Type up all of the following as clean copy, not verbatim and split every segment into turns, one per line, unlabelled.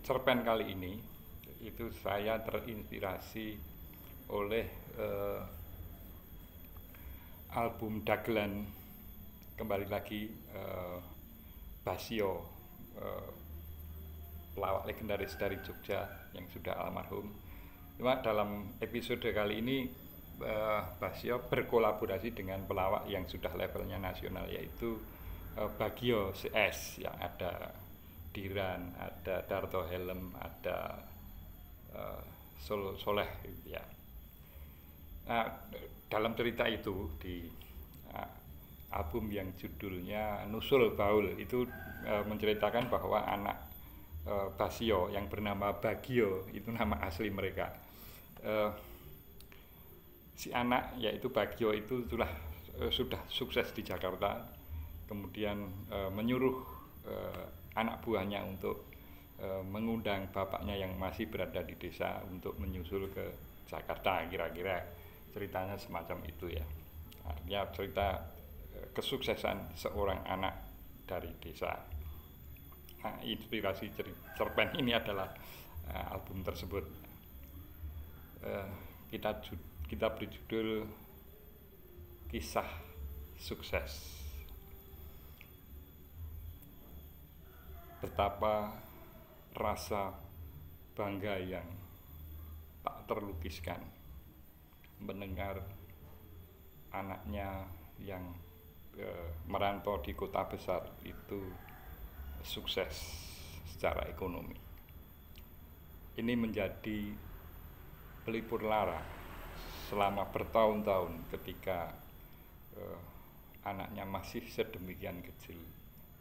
cerpen kali ini itu saya terinspirasi oleh album dagelan, kembali lagi, Basio, pelawak legendaris dari Jogja yang sudah almarhum. Cuma dalam episode kali ini Basio berkolaborasi dengan pelawak yang sudah levelnya nasional, yaitu Bagio CS, yang ada Diran, ada Darto Helm, ada Soleh gitu ya. Nah, dalam cerita itu di album yang judulnya Nusul Baul itu menceritakan bahwa anak Basio yang bernama Bagio, itu nama asli mereka. Si anak yaitu Bagio itu sudah sukses di Jakarta, kemudian menyuruh anak buahnya untuk mengundang bapaknya yang masih berada di desa untuk menyusul ke Jakarta. Kira-kira ceritanya semacam itu ya. Artinya cerita kesuksesan seorang anak dari desa. Nah, inspirasi cerpen ini adalah album tersebut. Kita beri judul Kisah Sukses. Betapa rasa bangga yang tak terlukiskan mendengar anaknya yang merantau di kota besar itu sukses secara ekonomi. Ini menjadi pelipur lara selama bertahun-tahun ketika anaknya masih sedemikian kecil,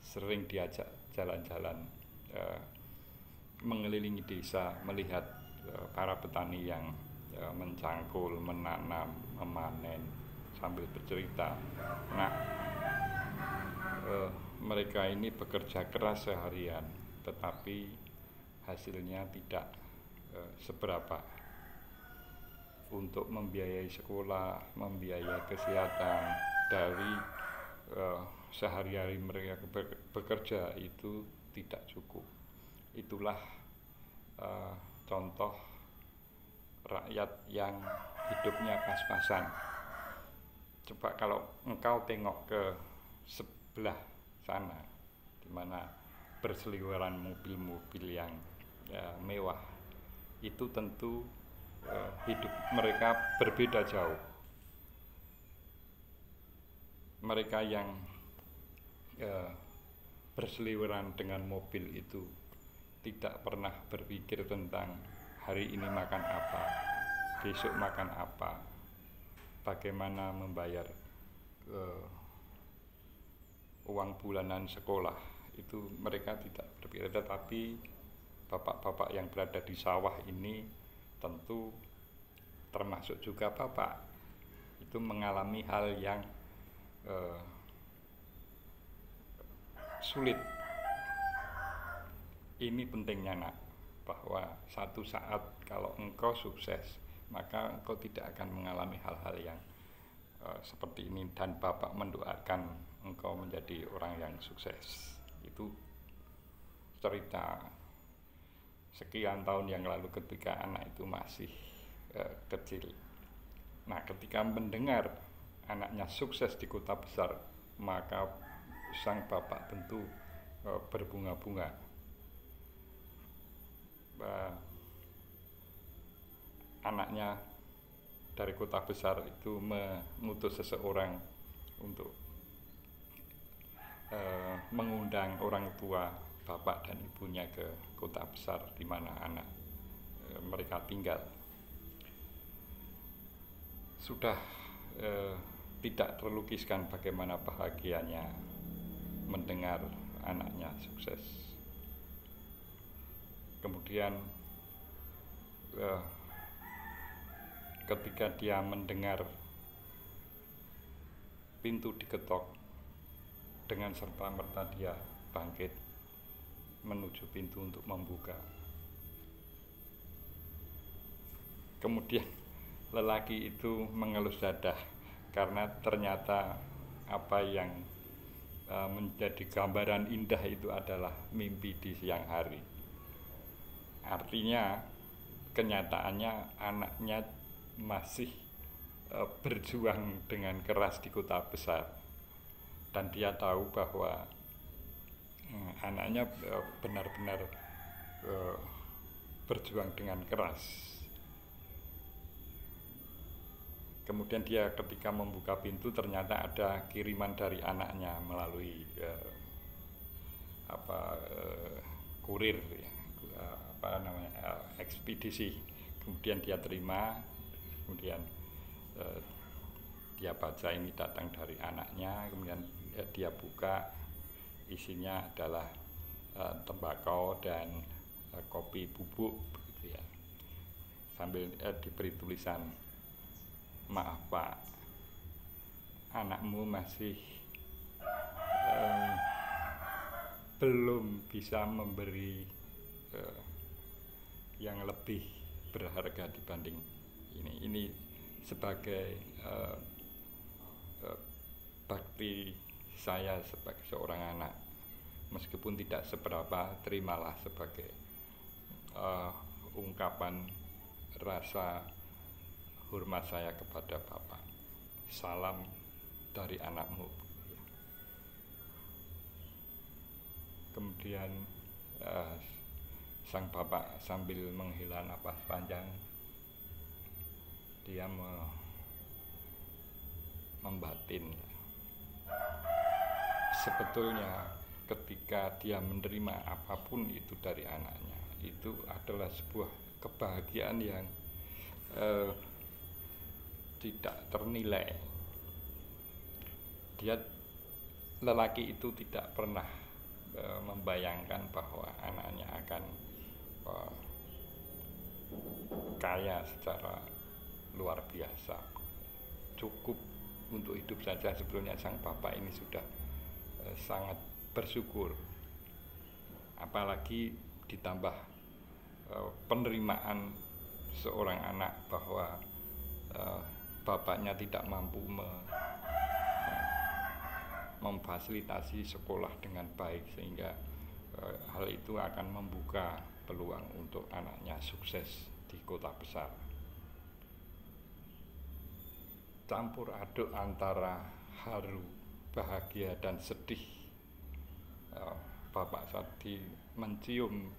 sering diajak jalan-jalan mengelilingi desa, melihat para petani yang mencangkul, menanam, memanen sambil bercerita. Nah, mereka ini bekerja keras seharian, tetapi hasilnya tidak seberapa untuk membiayai sekolah, membiayai kesehatan. Dari sehari-hari mereka bekerja itu tidak cukup. Itulah contoh rakyat yang hidupnya pas-pasan. Coba kalau engkau tengok ke sebelah sana, di mana berseliweran mobil-mobil yang mewah, itu tentu hidup mereka berbeda jauh. Mereka yang berseliweran dengan mobil itu tidak pernah berpikir tentang hari ini makan apa, besok makan apa, bagaimana membayar uang bulanan sekolah. Itu mereka tidak berpikir. Tetapi bapak-bapak yang berada di sawah ini tentu termasuk juga bapak, itu mengalami hal yang sulit. Ini pentingnya nak, bahwa satu saat kalau engkau sukses, maka engkau tidak akan mengalami hal-hal yang seperti ini, dan bapak mendoakan engkau menjadi orang yang sukses. Itu cerita sekian tahun yang lalu ketika anak itu masih kecil. Nah, ketika mendengar anaknya sukses di kota besar, maka sang bapak tentu berbunga-bunga. Anaknya dari kota besar itu mengutus seseorang untuk mengundang orang tua bapak dan ibunya ke kota besar di mana anak mereka tinggal. Sudah tidak terlukiskan bagaimana bahagianya mendengar anaknya sukses. Kemudian ketika dia mendengar pintu diketok, dengan serta-merta dia bangkit menuju pintu untuk membuka. Kemudian lelaki itu mengelus dadah karena ternyata apa yang menjadi gambaran indah itu adalah mimpi di siang hari. Artinya kenyataannya anaknya masih berjuang dengan keras di kota besar, dan dia tahu bahwa anaknya benar-benar berjuang dengan keras. Kemudian dia ketika membuka pintu ternyata ada kiriman dari anaknya melalui kurir, ya, ekspedisi. Kemudian dia terima, kemudian dia baca ini datang dari anaknya, kemudian dia buka, isinya adalah tembakau dan kopi bubuk, begitu ya. Sambil diberi tulisan, "Maaf Pak, anakmu masih belum bisa memberi yang lebih berharga dibanding ini." Ini sebagai bakti saya sebagai seorang anak, meskipun tidak seberapa, terimalah sebagai ungkapan rasa hormat saya kepada Bapak. Salam dari anakmu. Kemudian sang bapak sambil menghela napas panjang, dia membatin. Sebetulnya ketika dia menerima apapun itu dari anaknya, itu adalah sebuah kebahagiaan yang tidak ternilai. Lelaki itu tidak pernah membayangkan bahwa anaknya akan kaya secara luar biasa. Cukup untuk hidup saja sebetulnya sang bapak ini sudah sangat bersyukur, apalagi ditambah penerimaan seorang anak bahwa bapaknya tidak mampu memfasilitasi sekolah dengan baik, sehingga hal itu akan membuka peluang untuk anaknya sukses di kota besar. Campur aduk antara haru, bahagia, dan sedih, Bapak Sadi mencium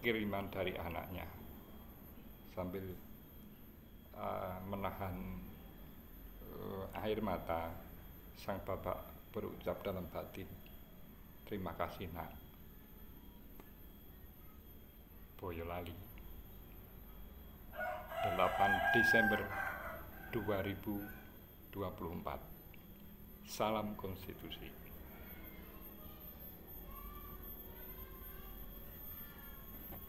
kiriman dari anaknya sambil menahan air mata. Sang bapak berucap dalam batin, "Terima kasih Nak." Boyolali, 8 Desember 2024. Salam konstitusi.